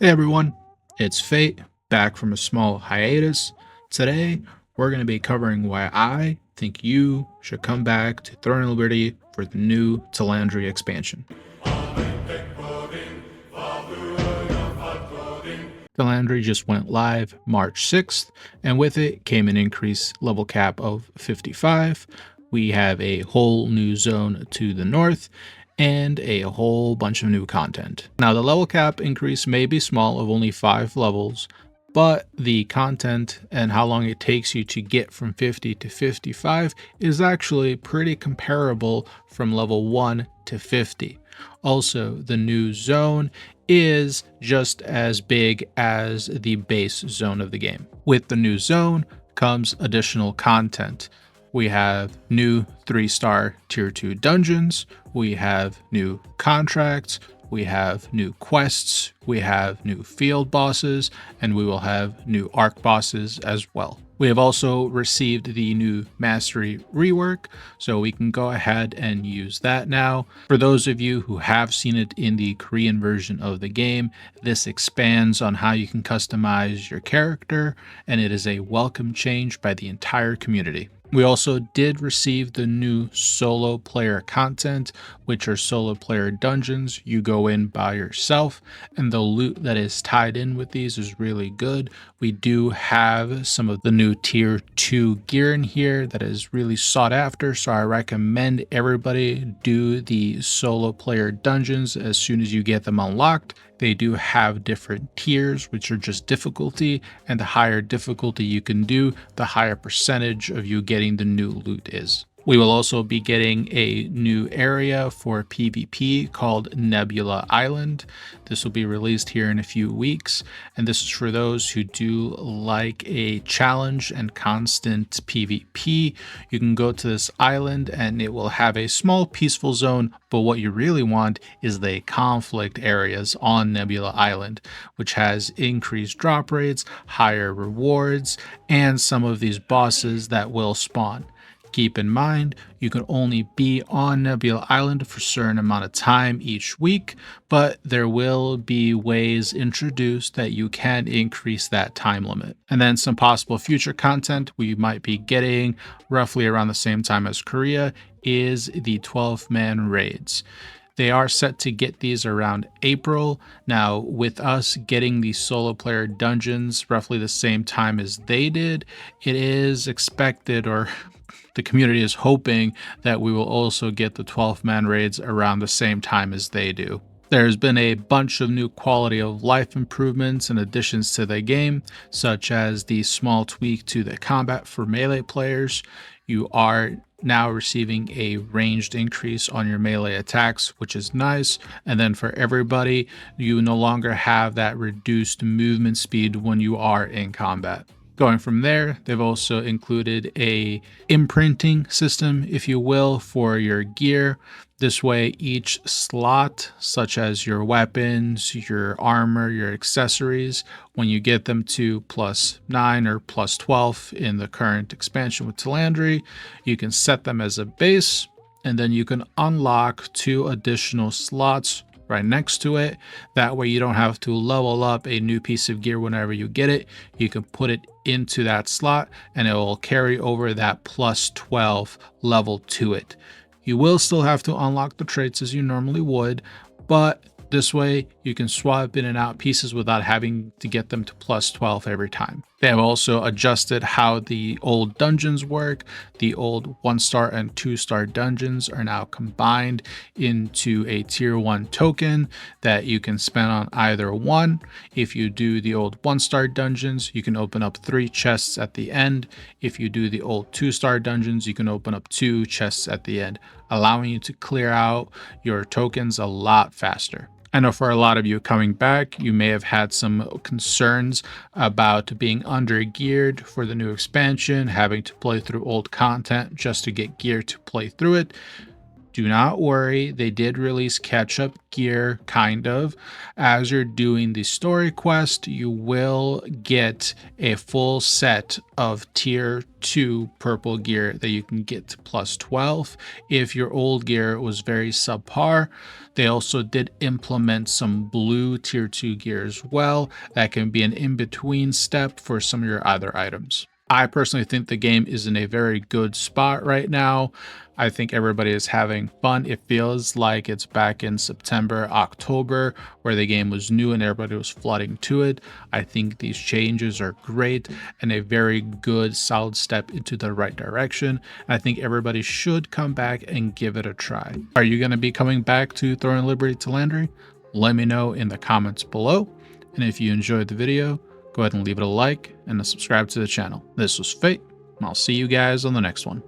Hey everyone, it's Fate, back from a small hiatus. Today, we're going to be covering why I think you should come back to Throne of Liberty for the new Talandre expansion. Talandre just went live March 6th, and with it came an increased level cap of 55. We have a whole new zone to the north, and a whole bunch of new content. Now, the level cap increase may be small of only 5 levels, but the content and how long it takes you to get from 50 to 55 is actually pretty comparable from level 1 to 50. Also, the new zone is just as big as the base zone of the game. With the new zone comes additional content. We have new 3-star tier 2 dungeons, we have new contracts, we have new quests, we have new field bosses, and we will have new arc bosses as well. We have also received the new mastery rework, so we can go ahead and use that now. For those of you who have seen it in the Korean version of the game, this expands on how you can customize your character, and it is a welcome change by the entire community. We also did receive the new solo player content, which are solo player dungeons. You go in by yourself, and the loot that is tied in with these is really good. We do have some of the new tier 2 gear in here that is really sought after, so I recommend everybody do the solo player dungeons as soon as you get them unlocked. They do have different tiers, which are just difficulty, and the higher difficulty you can do, the higher percentage of you getting the new loot is. We will also be getting a new area for PvP called Nebula Island. This will be released here in a few weeks, and this is for those who do like a challenge and constant PvP. You can go to this island and it will have a small peaceful zone, but what you really want is the conflict areas on Nebula Island, which has increased drop rates, higher rewards, and some of these bosses that will spawn. Keep in mind, you can only be on Nebula Island for a certain amount of time each week, but there will be ways introduced that you can increase that time limit. And then some possible future content we might be getting roughly around the same time as Korea is the 12-man raids. They are set to get these around April. Now, with us getting the solo player dungeons roughly the same time as they did, it is expected, or the community is hoping, that we will also get the 12-man raids around the same time as they do. There's been a bunch of new quality of life improvements and additions to the game, such as the small tweak to the combat for melee players. You are now receiving a ranged increase on your melee attacks, which is nice. And then for everybody, you no longer have that reduced movement speed when you are in combat. Going from there, they've also included a imprinting system, if you will, for your gear. This way, each slot, such as your weapons, your armor, your accessories, when you get them to +9 or +12 in the current expansion with Talandre, you can set them as a base, and then you can unlock 2 additional slots right next to it. That way you don't have to level up a new piece of gear whenever you get it. You can put it into that slot and it will carry over that +12 level to it. You will still have to unlock the traits as you normally would, but this way you can swap in and out pieces without having to get them to +12 every time. They have also adjusted how the old dungeons work. The old 1-star and 2-star dungeons are now combined into a tier 1 token that you can spend on either one. If you do the old 1-star dungeons, you can open up 3 chests at the end. If you do the old 2-star dungeons, you can open up 2 chests at the end, allowing you to clear out your tokens a lot faster. I know for a lot of you coming back, you may have had some concerns about being under geared for the new expansion, having to play through old content just to get gear to play through it. Do not worry, they did release catch-up gear, kind of. As you're doing the story quest, you will get a full set of tier 2 purple gear that you can get to plus 12 if your old gear was very subpar. They also did implement some blue tier 2 gear as well. That can be an in-between step for some of your other items. I personally think the game is in a very good spot right now. I think everybody is having fun. It feels like it's back in September, October, where the game was new and everybody was flooding to it. I think these changes are great and a very good, solid step into the right direction. I think everybody should come back and give it a try. Are you going to be coming back to throwing Liberty Talandre? Let me know in the comments below. And if you enjoyed the video, go ahead and leave it a like and subscribe to the channel. This was Fate, and I'll see you guys on the next one.